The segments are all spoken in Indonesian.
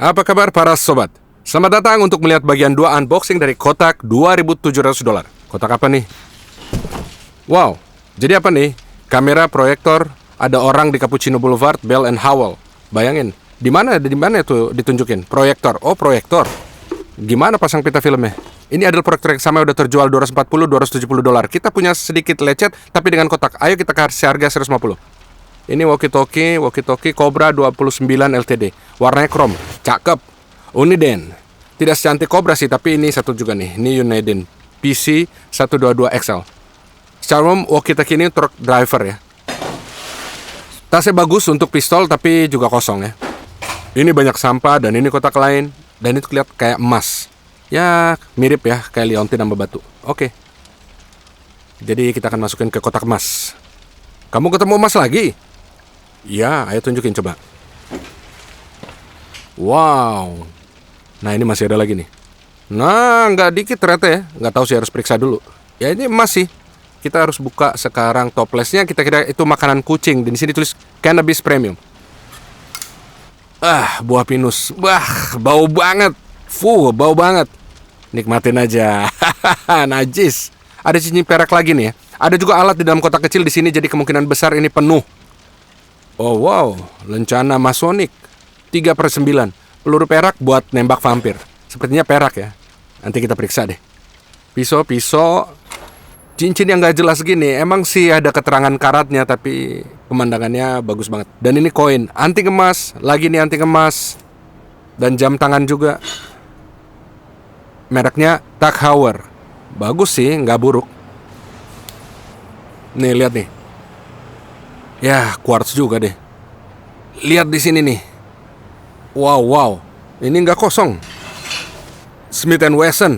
Apa kabar para sobat? Selamat datang untuk melihat bagian 2 unboxing dari kotak $2.700. Kotak apa nih? Wow, jadi apa nih? Kamera, proyektor, ada orang di Cappuccino Boulevard, Bell and Howell. Bayangin, di mana itu ditunjukin? Proyektor. Oh, proyektor. Gimana pasang pita filmnya? Ini adalah proyektor yang sama, udah terjual $240-$270. Kita punya sedikit lecet, tapi dengan kotak. Ayo kita kasih harga $150. Ini walkie-talkie Cobra 29 LTD. Warnanya chrome, cakep. Uniden. Tidak secantik Cobra sih, tapi ini satu juga nih. Ini Uniden PC 122 XL. Secara umum walkie-talkie ini truck driver ya. Tasnya bagus untuk pistol, tapi juga kosong ya. Ini banyak sampah, dan ini kotak lain. Dan itu kelihatan kayak emas. Ya, mirip ya, kayak liontin sama batu. Oke. Jadi kita akan masukin ke kotak emas. Kamu ketemu emas lagi? Ya, ayo tunjukin coba. Wow. Nah, ini masih ada lagi nih. Nah, nggak dikit ternyata ya. Nggak tahu sih, harus periksa dulu. Ya, ini emas sih. Kita harus buka sekarang toplesnya. Kita kira itu makanan kucing. Dan di sini tulis cannabis premium. Buah pinus. Bau banget. Bau banget. Nikmatin aja. Najis. Ada cincin perak lagi nih ya. Ada juga alat di dalam kotak kecil di sini, jadi kemungkinan besar ini penuh. Oh wow, lencana masonik 3/9. Peluru perak buat nembak vampir. Sepertinya perak ya. Nanti kita periksa deh. Pisau. Cincin yang gak jelas gini. Emang sih ada keterangan karatnya, tapi pemandangannya bagus banget. Dan ini koin, anting emas. Lagi nih anting emas. Dan jam tangan juga. Mereknya Tag Heuer. Bagus sih, gak buruk. Nih, lihat nih. Ya, quartz juga deh. Lihat di sini nih. Wow. Ini nggak kosong. Smith & Wesson.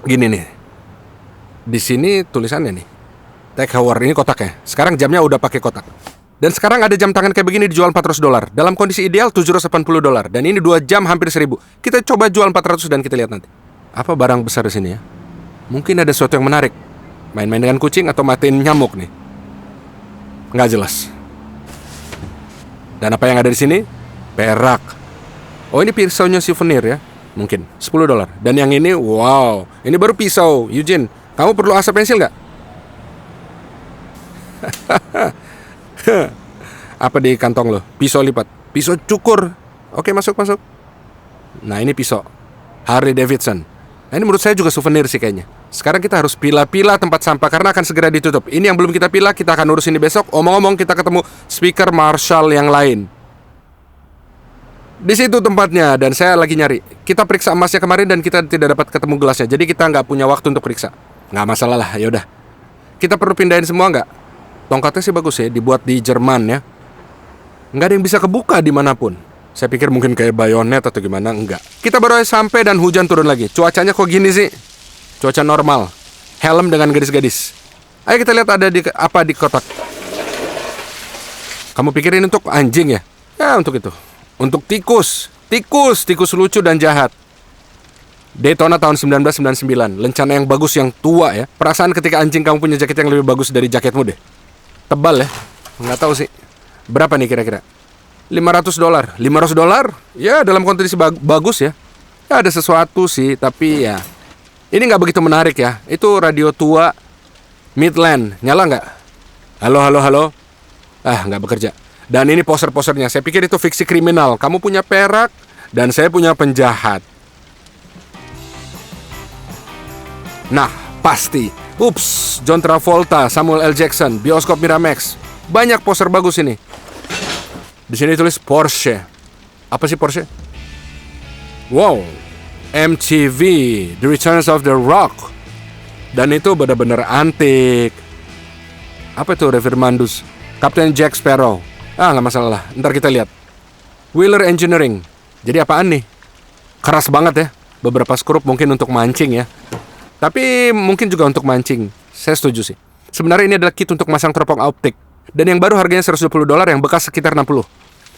Gini nih. Di sini tulisannya nih. Tag Heuer, ini kotaknya. Sekarang jamnya udah pakai kotak. Dan sekarang ada jam tangan kayak begini dijual $400. Dalam kondisi ideal $780. Dan ini 2 jam hampir 1.000. Kita coba jual 400 dan kita lihat nanti. Apa barang besar di sini ya? Mungkin ada sesuatu yang menarik. Main-main dengan kucing atau matiin nyamuk nih. Nggak jelas. Dan apa yang ada di sini? Perak. Oh, ini pisaunya souvenir ya. Mungkin $10. Dan yang ini, wow, ini baru pisau. Eugene, kamu perlu asap pensil nggak? Apa di kantong lo? Pisau lipat. Pisau cukur. Oke, masuk. Nah, ini pisau Harley Davidson. Nah, ini menurut saya juga souvenir sih kayaknya. Sekarang kita harus pilah-pilah tempat sampah karena akan segera ditutup. Ini yang belum kita pilah, kita akan urus ini besok. Omong-omong, kita ketemu speaker Marshall yang lain. Di situ tempatnya, dan saya lagi nyari. Kita periksa emasnya kemarin dan kita tidak dapat ketemu gelasnya. Jadi kita nggak punya waktu untuk periksa. Nggak masalah lah, yaudah. Kita perlu pindahin semua nggak? Tongkatnya sih bagus ya, dibuat di Jerman ya. Nggak ada yang bisa kebuka dimanapun. Saya pikir mungkin kayak bayonet atau gimana, enggak. Kita baru aja sampai dan hujan turun lagi. Cuacanya kok gini sih? Cuaca normal. Helm dengan gadis-gadis. Ayo kita lihat ada apa di kotak. Kamu pikirin untuk anjing ya? Ya, untuk itu. Untuk tikus. Tikus lucu dan jahat. Daytona tahun 1999. Lencana yang bagus, yang tua ya. Perasaan ketika anjing kamu punya jaket yang lebih bagus dari jaketmu deh. Tebal ya? Nggak tahu sih. Berapa nih kira-kira? $500. $500? Ya, dalam kondisi bagus ya. Ya, ada sesuatu sih, tapi ya. Ini nggak begitu menarik ya. Itu radio tua Midland. Nyala nggak? Halo? Nggak bekerja. Dan ini poster-posternya. Saya pikir itu fiksi kriminal. Kamu punya perak, dan saya punya penjahat. Nah, pasti. Ups, John Travolta, Samuel L. Jackson, bioskop Miramax. Banyak poster bagus ini. Di sini tulis Porsche. Apa sih Porsche? Wow, MTV, The Returns of the Rock. Dan itu benar-benar antik. Apa itu Revermandus? Captain Jack Sparrow. Nggak masalah, ntar kita lihat. Wheeler Engineering. Jadi apaan nih? Keras banget ya. Beberapa skrup mungkin untuk mancing ya. Tapi mungkin juga untuk mancing. Saya setuju sih. Sebenarnya ini adalah kit untuk masang teropong optik. Dan yang baru harganya $120, yang bekas sekitar 60.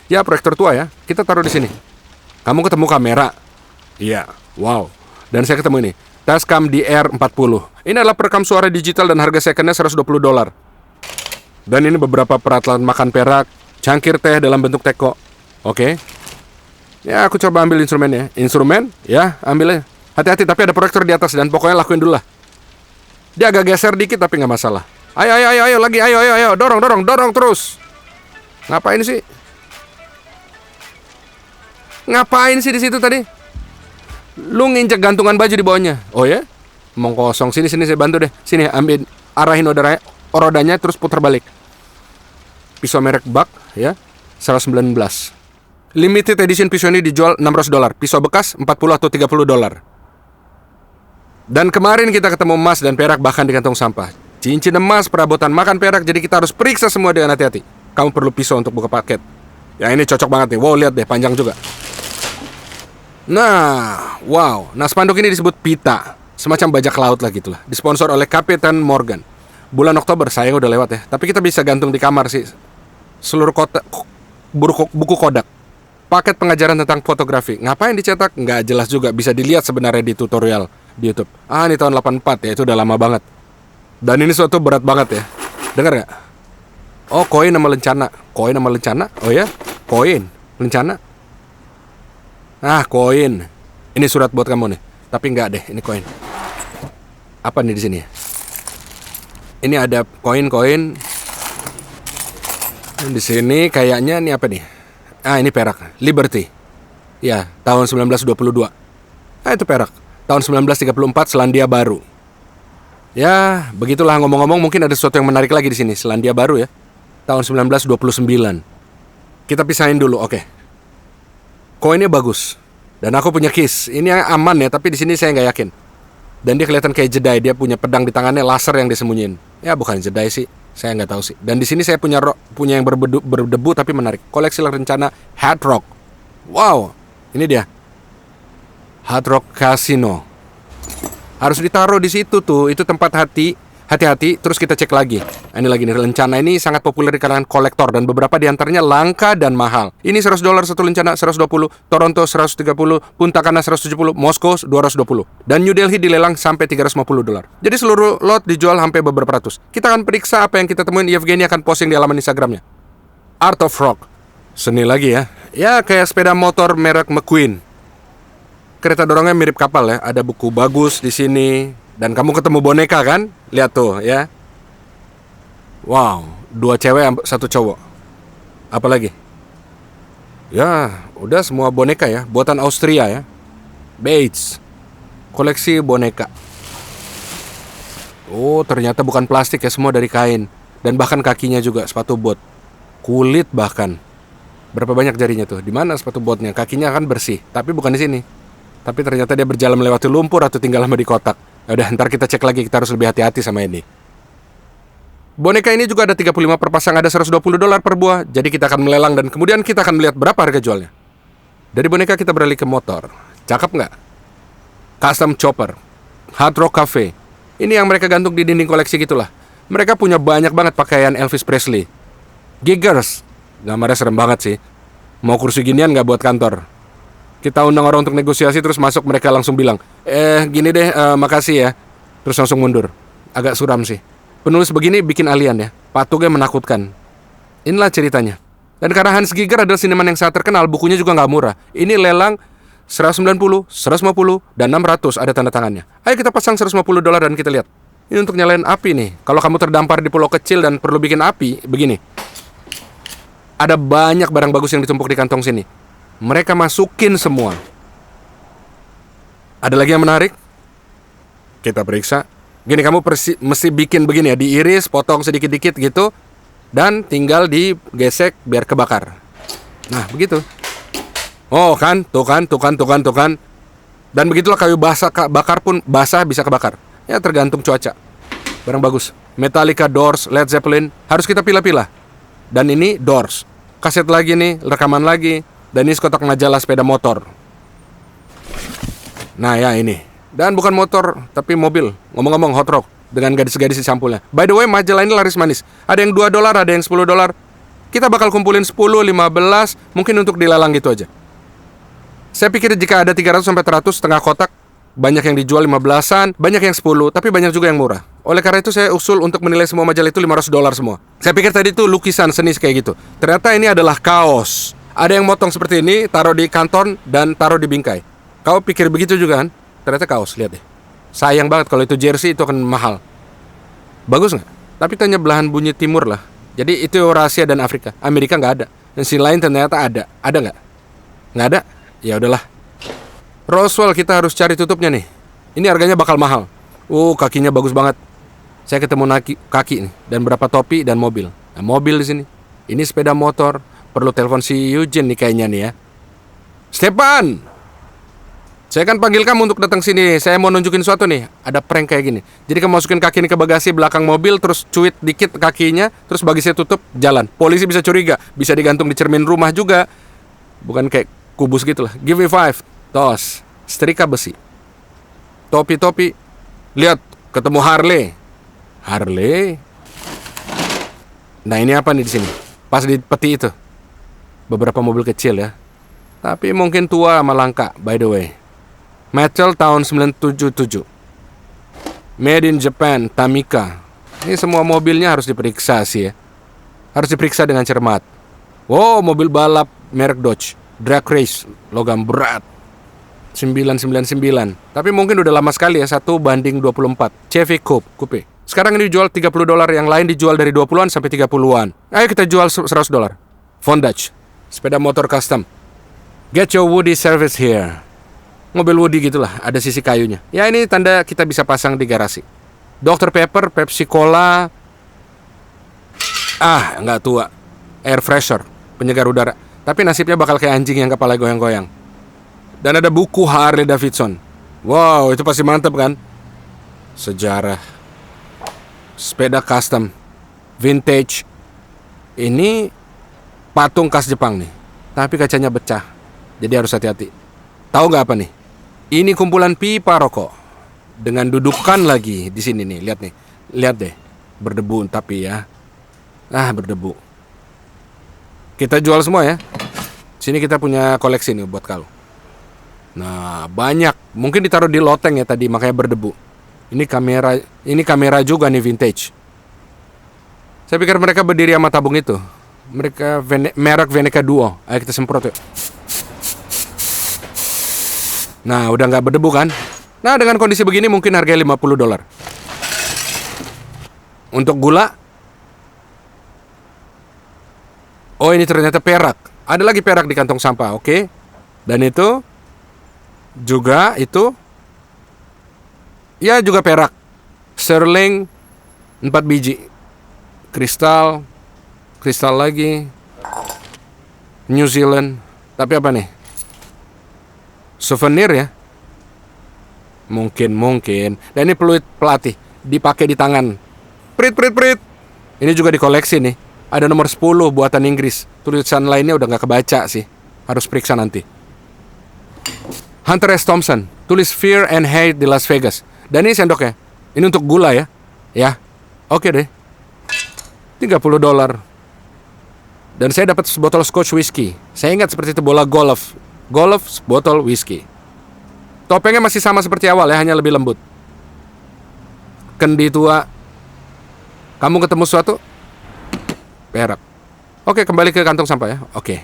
Ya, proyektor tua ya. Kita taruh di sini. Kamu ketemu kamera. Iya, wow. Dan saya ketemu ini, Tascam DR40. Ini adalah perekam suara digital dan harga secondnya $120. Dan ini beberapa peralatan makan perak, cangkir teh dalam bentuk teko. Oke. Ya, aku coba ambil instrumennya. Instrumen, ya, ambilnya. Hati-hati, tapi ada proyektor di atas dan pokoknya lakuin dulu lah. Dia agak geser dikit tapi nggak masalah. Ayo, ayo, ayo, ayo, lagi, ayo, ayo, ayo, dorong, dorong, dorong terus. Ngapain sih? Ngapain sih di situ tadi? Lu nginjek gantungan baju di bawahnya. Oh ya? Emang kosong. Sini, sini saya bantu deh. Sini, ambil, arahin rodanya terus putar balik. Pisau merek Buck, ya, 119. Limited edition pisau ini dijual $600. Pisau bekas 40 atau $30. Dan kemarin kita ketemu emas dan perak bahkan di kantong sampah. Cincin emas, perabotan makan perak, jadi kita harus periksa semua dengan hati-hati. Kamu perlu pisau untuk buka paket. Ya ini cocok banget nih. Wow, lihat deh, panjang juga. Nah, wow. Nah, spanduk ini disebut pita. Semacam bajak laut lah gitulah. Disponsor oleh Kapten Morgan. Bulan Oktober, sayang udah lewat ya. Tapi kita bisa gantung di kamar sih. Seluruh buku Kodak. Paket pengajaran tentang fotografi. Ngapain dicetak? Nggak jelas juga. Bisa dilihat sebenarnya di tutorial di YouTube. Ah, ini tahun 84 ya. Itu udah lama banget. Dan ini suatu berat banget ya. Dengar nggak? Oh, koin sama lencana. Koin sama lencana? Oh ya? Koin. Lencana? Ah, koin. Ini surat buat kamu nih. Tapi nggak deh, ini koin. Apa nih di sini? Ini ada koin-koin. Di sini kayaknya ini apa nih? Ah, ini perak. Liberty. Ya, tahun 1922. Ah, itu perak. Tahun 1934 Selandia Baru. Ya, begitulah ngomong-ngomong mungkin ada sesuatu yang menarik lagi di sini. Selandia Baru ya. Tahun 1929. Kita pisahin dulu, oke. Koinnya bagus. Dan aku punya keys. Ini aman ya, tapi di sini saya nggak yakin. Dan dia kelihatan kayak Jedi. Dia punya pedang di tangannya, laser yang disembunyiin. Ya, bukan Jedi sih. Saya nggak tahu sih. Dan di sini saya punya yang berdebu tapi menarik. Koleksi rencana Hard Rock. Wow, ini dia. Hard Rock Casino. Harus ditaruh di situ tuh. Itu tempat hati-hati. Terus kita cek lagi. Ini lagi nih, lencana ini sangat populer di kalangan kolektor dan beberapa di antaranya langka dan mahal. Ini $100 satu lencana, 120, Toronto 130, Punta Cana 170, Moskow 220. Dan New Delhi dilelang sampai $350. Jadi seluruh lot dijual sampai beberapa ratus. Kita akan periksa apa yang kita temuin. Yevgeny akan posting di halaman Instagramnya. Art of Rock. Seni lagi ya. Ya kayak sepeda motor merek McQueen. Kereta dorongnya mirip kapal ya. Ada buku bagus di sini. Dan kamu ketemu boneka kan? Lihat tuh ya. Wow, 2 cewek 1 cowok. Apa lagi? Ya, udah semua boneka ya. Buatan Austria ya. Bates. Koleksi boneka. Oh, ternyata bukan plastik ya. Semua dari kain. Dan bahkan kakinya juga sepatu bot. Kulit bahkan. Berapa banyak jarinya tuh? Di mana sepatu botnya? Kakinya kan bersih. Tapi bukan di sini. Tapi ternyata dia berjalan melewati lumpur atau tinggal lama di kotak. Udah, ntar kita cek lagi. Kita harus lebih hati-hati sama ini. Boneka ini juga ada 35 per pasang, ada $120 per buah. Jadi kita akan melelang dan kemudian kita akan melihat berapa harga jualnya. Dari boneka kita beralih ke motor. Cakep nggak? Custom Chopper, Hard Rock Cafe. Ini yang mereka gantung di dinding koleksi gitulah. Mereka punya banyak banget pakaian Elvis Presley. Giggers, gambarnya serem banget sih. Mau kursi ginian nggak buat kantor? Kita undang orang untuk negosiasi terus masuk mereka langsung bilang, gini deh, makasih ya. Terus langsung mundur. Agak suram sih. Penulis begini bikin alien ya. Patungnya menakutkan. Inilah ceritanya. Dan karena Hans Giger adalah seniman yang sangat terkenal, bukunya juga nggak murah. Ini lelang 190, 150, dan 600 ada tanda tangannya. Ayo kita pasang $150 dan kita lihat. Ini untuk nyalain api nih. Kalau kamu terdampar di pulau kecil dan perlu bikin api, begini. Ada banyak barang bagus yang ditumpuk di kantong sini. Mereka masukin semua. Ada lagi yang menarik? Kita periksa. Gini, kamu mesti bikin begini ya, diiris, potong sedikit-dikit gitu, dan tinggal digesek biar kebakar. Nah, begitu. Oh kan, tuh kan. Dan begitulah kayu bakar pun basah bisa kebakar. Ya tergantung cuaca. Barang bagus. Metallica, Doors, Led Zeppelin, harus kita pilah-pilah. Dan ini Doors. Kaset lagi nih, rekaman lagi. Dan ini kotak majalah sepeda motor. Nah ya ini. Dan bukan motor, tapi mobil. Ngomong-ngomong hot rock dengan gadis-gadis di sampulnya. By the way, majalah ini laris manis. Ada yang $2, ada yang $10. Kita bakal kumpulin 10, 15, mungkin untuk dilelang gitu aja. Saya pikir jika ada 300-400 setengah kotak, banyak yang dijual 15-an, banyak yang 10, tapi banyak juga yang murah. Oleh karena itu saya usul untuk menilai semua majalah itu $500 semua. Saya pikir tadi itu lukisan seni kayak gitu. Ternyata ini adalah kaos. Ada yang motong seperti ini, taruh di kanton dan taruh di bingkai. Kau pikir begitu juga kan? Ternyata kaos, lihat deh. Sayang banget kalau itu jersey itu akan mahal. Bagus nggak? Tapi tanya belahan bumi timur lah. Jadi itu Eurasia dan Afrika. Amerika nggak ada. Dan si lain ternyata ada. Ada nggak? Nggak ada? Ya udahlah. Roswell kita harus cari tutupnya nih. Ini harganya bakal mahal. Kakinya bagus banget. Saya ketemu kaki nih dan berapa topi dan mobil. Nah, mobil di sini. Ini sepeda motor. Perlu telepon si Eugene nih kayaknya nih ya. Stepan! Saya kan panggil kamu untuk datang sini. Saya mau nunjukin sesuatu nih. Ada prank kayak gini. Jadi kamu masukin kaki ini ke bagasi belakang mobil, terus cuit dikit kakinya, terus bagasinya tutup, jalan. Polisi bisa curiga. Bisa digantung di cermin rumah juga. Bukan kayak kubus gitu lah. Give me 5. Tos. Setrika besi. Topi-topi. Lihat, ketemu Harley. Harley. Nah, ini apa nih di sini? Pas di peti itu. Beberapa mobil kecil ya. Tapi mungkin tua sama langka, by the way. Metal tahun 977. Made in Japan, Tamika. Ini semua mobilnya harus diperiksa sih ya. Harus diperiksa dengan cermat. Wow, mobil balap merek Dodge. Drag race, logam berat. 999. Tapi mungkin udah lama sekali ya, 1:24. Chevy Coupe. Sekarang ini dijual $30, yang lain dijual dari 20-an sampai 30-an. Ayo kita jual $100. Fondage, sepeda motor custom. Get your Woody service here. Mobil Woody gitulah, ada sisi kayunya. Ya ini tanda kita bisa pasang di garasi. Dr. Pepper, Pepsi Cola. Nggak tua. Air fresher, penyegar udara. Tapi nasibnya bakal kayak anjing yang kepala goyang-goyang. Dan ada buku Harley Davidson. Wow, itu pasti mantep kan? Sejarah. Sepeda custom. Vintage. Ini patung khas Jepang nih. Tapi kacanya pecah. Jadi harus hati-hati. Tahu nggak apa nih? Ini kumpulan pipa rokok. Dengan dudukan lagi di sini nih. Lihat nih. Lihat deh. Berdebu tapi ya. Berdebu. Kita jual semua ya. Sini kita punya koleksi nih buat kau. Nah, banyak. Mungkin ditaruh di loteng ya tadi, makanya berdebu. Ini kamera juga nih vintage. Saya pikir mereka berdiri sama tabung itu. Mereka merek Veneca Duo. Ayo kita semprot yuk. Nah, udah nggak berdebu kan? Nah, dengan kondisi begini mungkin harganya $50. Untuk gula. Oh, ini ternyata perak. Ada lagi perak di kantong sampah, oke. Dan itu juga itu. Ya, juga perak. Sterling 4 biji. Kristal lagi. New Zealand. Tapi apa nih? Souvenir ya. Mungkin. Dan ini peluit pelatih. Dipakai di tangan. Prit. Ini juga dikoleksi nih. Ada nomor 10 buatan Inggris. Tulisan lainnya udah gak kebaca sih. Harus periksa nanti. Hunter S. Thompson. Tulis Fear and Hate di Las Vegas. Dan ini sendoknya. Ini untuk gula ya. Ya. Oke deh. $30. Dan saya dapat sebotol Scotch whiskey. Saya ingat seperti itu bola golf, botol whisky. Topengnya masih sama seperti awal ya, hanya lebih lembut. Kendi tua. Kamu ketemu sesuatu? Perak. Oke, kembali ke kantong sampah ya. Oke.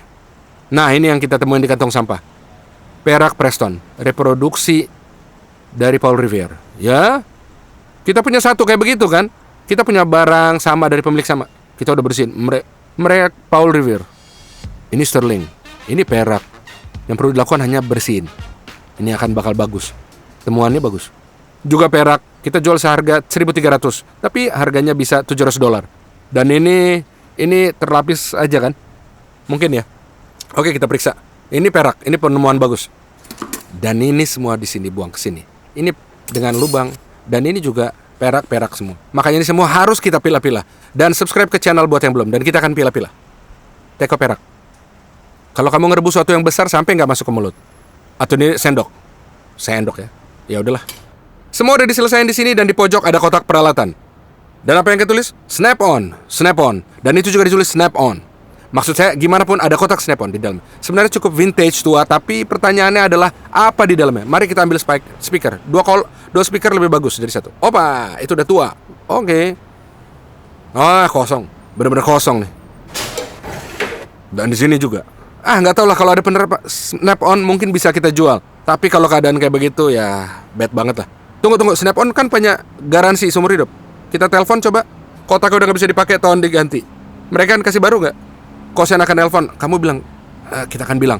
Nah, ini yang kita temuin di kantong sampah. Perak Preston, reproduksi dari Paul Revere. Ya. Kita punya satu kayak begitu kan? Kita punya barang sama dari pemilik sama. Kita udah bersihin. Merek Paul Revere. Ini sterling. Ini perak. Yang perlu dilakukan hanya bersihin. Ini akan bakal bagus. Temuannya bagus. Juga perak. Kita jual seharga 1.300. Tapi harganya bisa $700. Dan ini terlapis aja kan? Mungkin ya. Oke, kita periksa. Ini perak. Ini penemuan bagus. Dan ini semua di sini buang ke sini. Ini dengan lubang. Dan ini juga perak semua. Makanya ini semua harus kita pilah-pilah. Dan subscribe ke channel buat yang belum. Dan kita akan pilah-pilah. Teko perak. Kalau kamu ngerebus sesuatu yang besar sampai nggak masuk ke mulut. Atau ini sendok ya. Ya udahlah. Semua udah diselesain di sini dan di pojok ada kotak peralatan. Dan apa yang ketulis? Snap on. Dan itu juga ditulis snap on. Maksud saya gimana pun ada kotak snap on di dalam. Sebenarnya cukup vintage tua, tapi pertanyaannya adalah apa di dalamnya? Mari kita ambil speaker. Dua speaker lebih bagus dari satu. Opa, itu udah tua. Oke. Kosong. Benar-benar kosong nih. Dan di sini juga. Nggak tahu lah, kalau ada penerapan Snap-on mungkin bisa kita jual. Tapi kalau keadaan kayak begitu ya bad banget lah. Tunggu, Snap-on kan punya garansi seumur hidup. Kita telepon coba, kotaknya udah nggak bisa dipakai, tahun diganti. Mereka kan kasih baru nggak? Kosen akan telepon, kamu bilang, kita akan bilang,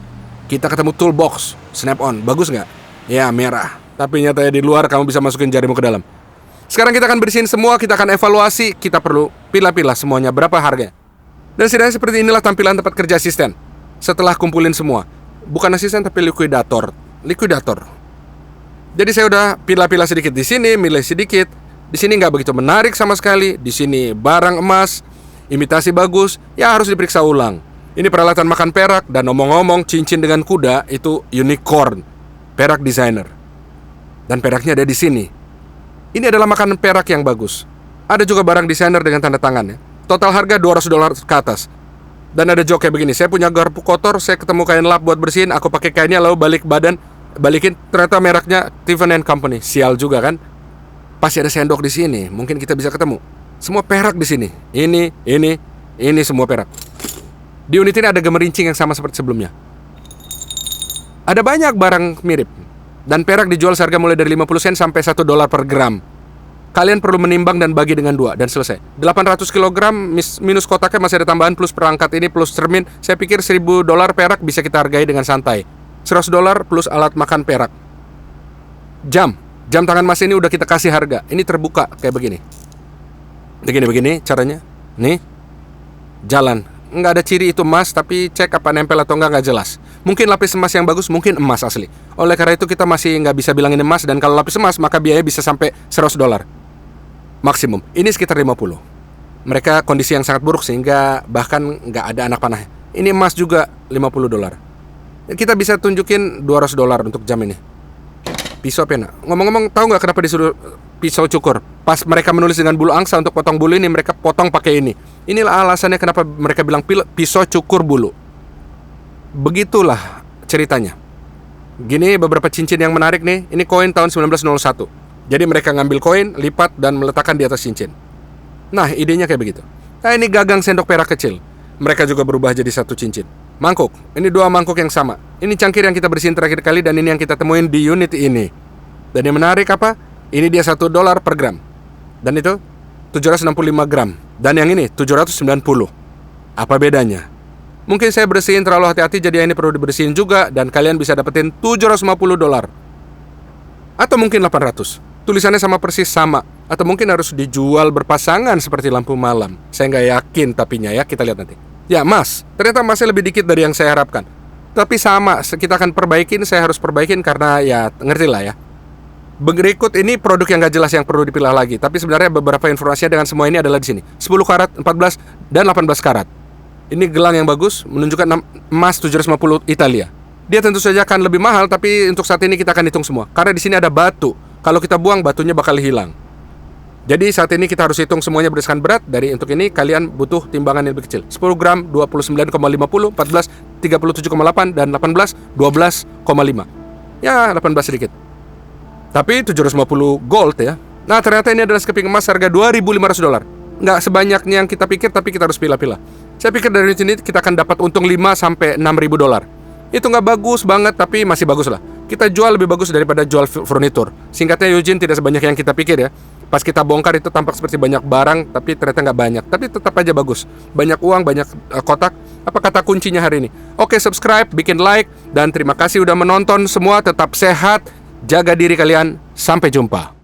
kita ketemu toolbox Snap-on, bagus nggak? Ya merah, tapi nyatanya di luar kamu bisa masukin jarimu ke dalam. Sekarang kita akan bersihin semua, kita akan evaluasi, kita perlu pilah-pilah semuanya berapa harganya. Dan setidaknya seperti inilah tampilan tempat kerja asisten. Setelah kumpulin semua, bukan asisten tapi likuidator. Jadi saya udah pilah-pilah sedikit di sini, milih sedikit. Di sini nggak begitu menarik sama sekali. Di sini barang emas, imitasi bagus, ya harus diperiksa ulang. Ini peralatan makan perak, dan ngomong-ngomong cincin dengan kuda itu unicorn, perak designer. Dan peraknya ada di sini. Ini adalah makanan perak yang bagus. Ada juga barang desainer dengan tanda tangan ya. Total harga $200 ke atas. Dan ada joke kayak begini, saya punya garpu kotor, saya ketemu kain lap buat bersihin, aku pakai kainnya lalu balikin, ternyata mereknya Tiffany & Company. Sial juga kan? Pasti ada sendok di sini, mungkin kita bisa ketemu. Semua perak di sini. Ini semua perak. Di unit ini ada gemerincing yang sama seperti sebelumnya. Ada banyak barang mirip. Dan perak dijual seharga mulai dari 50 sen sampai $1 per gram. Kalian perlu menimbang dan bagi dengan 2 dan selesai. 800 kg minus kotaknya masih ada tambahan plus perangkat ini plus cermin. Saya pikir $1.000 perak bisa kita hargai dengan santai. $100 plus alat makan perak. Jam tangan mas ini udah kita kasih harga. Ini terbuka kayak begini. Begini caranya. Nih. Jalan. Nggak ada ciri itu emas, tapi cek apa nempel atau nggak jelas. Mungkin lapis emas yang bagus, mungkin emas asli. Oleh karena itu kita masih nggak bisa bilang ini emas. Dan kalau lapis emas maka biaya bisa sampai $100 maksimum. Ini sekitar 50. Mereka kondisi yang sangat buruk sehingga bahkan nggak ada anak panahnya. Ini emas juga $50. Kita bisa tunjukin $200 untuk jam ini. Pisau pena. Ngomong-ngomong, tahu nggak kenapa disuruh pisau cukur? Pas mereka menulis dengan bulu angsa untuk potong bulu ini, mereka potong pakai ini. Inilah alasannya kenapa mereka bilang pisau cukur bulu. Begitulah ceritanya. Gini beberapa cincin yang menarik nih. Ini koin tahun 1901. Jadi mereka ngambil koin, lipat, dan meletakkan di atas cincin. Nah, idenya kayak begitu. Nah, ini gagang sendok perak kecil. Mereka juga berubah jadi satu cincin. Mangkuk, ini 2 mangkuk yang sama. Ini cangkir yang kita bersihin terakhir kali, dan ini yang kita temuin di unit ini. Dan yang menarik apa? Ini dia $1 per gram. Dan itu 765 gram. Dan yang ini 790. Apa bedanya? Mungkin saya bersihin terlalu hati-hati, jadi ini perlu dibersihin juga. Dan kalian bisa dapetin $750. Atau mungkin 800. Tulisannya sama persis sama. Atau mungkin harus dijual berpasangan seperti lampu malam. Saya nggak yakin tapinya ya, kita lihat nanti. Ya emas, ternyata emasnya lebih dikit dari yang saya harapkan. Tapi sama, kita akan perbaikin, saya harus perbaikin karena ya ngerti lah ya. Berikut ini produk yang nggak jelas yang perlu dipilah lagi. Tapi sebenarnya beberapa informasinya dengan semua ini adalah di sini. 10 karat, 14, dan 18 karat. Ini gelang yang bagus, menunjukkan emas 750 Italia. Dia tentu saja akan lebih mahal, tapi untuk saat ini kita akan hitung semua. Karena di sini ada batu. Kalau kita buang, batunya bakal hilang. Jadi saat ini kita harus hitung semuanya berdasarkan berat. Dari untuk ini kalian butuh timbangan yang lebih kecil. 10 gram 29,50, 14 37,8, dan 18 12,5. Ya 18 sedikit. Tapi 750 gold ya. Nah ternyata ini adalah sekeping emas harga $2.500. Nggak sebanyaknya yang kita pikir, tapi kita harus pilah-pilah. Saya pikir dari sini kita akan dapat untung $5-6.000. Itu nggak bagus banget, tapi masih bagus lah. Kita jual lebih bagus daripada jual furnitur. Singkatnya Eugene, tidak sebanyak yang kita pikir ya. Pas kita bongkar itu tampak seperti banyak barang, tapi ternyata nggak banyak. Tapi tetap aja bagus. Banyak uang, banyak kotak. Apa kata kuncinya hari ini? Oke, subscribe, bikin like, dan terima kasih udah menonton semua. Tetap sehat, jaga diri kalian. Sampai jumpa.